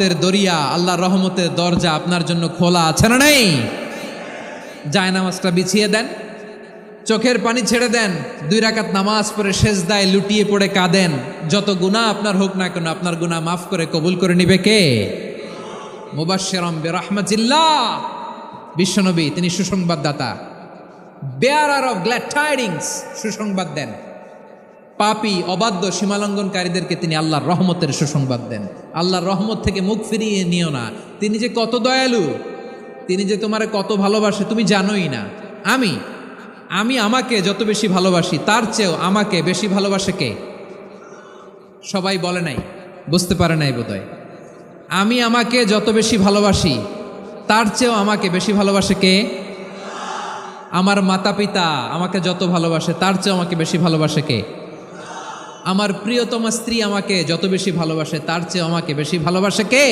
দরিয়া, আল্লাহর রহমতের দরজা আপনার জন্য খোলা আছে না নেই? জায়নামাজটা বিছিয়ে দেন, চোখের পানি ছেড়ে দেন, 2 রাকাত নামাজ পড়ে সেজদায় লুটিয়ে পড়ে কাঁদেন। যত গুনাহ আপনার হোক না কেন, আপনার গুনাহ মাফ করে কবুল করে নিবে কে? মুবাশশিরাম বিরাহমাতিল্লাহ, বিশ্বনবী তিনি সুসংবাদদাতা, বেয়ারার অফ গ্ল্যাড টাইডিংস, সুসংবাদ দেন। পাপী অবাধ্য সীমালঙ্ঘনকারীদেরকে তিনি আল্লাহর রহমতের সুসংবাদ দেন। আল্লাহর রহমত থেকে মুখ ফিরিয়ে নিও না। তিনি যে কত দয়ালু, তিনি যে তোমারে কত ভালোবাসে তুমি জানোই না। আমি আমাকে যত বেশি ভালোবাসি তার চেয়েও আমাকে বেশি ভালোবাসে কে? সবাই বলে নাই, বুঝতে পারে নাই বোধহয়। আমি আমাকে যত বেশি ভালোবাসি তার চেয়েও আমাকে বেশি ভালোবাসে কে? আমার মাতা পিতা আমাকে যত ভালোবাসে তার চেয়েও আমাকে বেশি ভালোবাসে কে? আমার প্রিয়তমা স্ত্রী আমাকে যত বেশি ভালোবাসে তার চেয়ে আমাকে বেশি ভালোবাসে কে?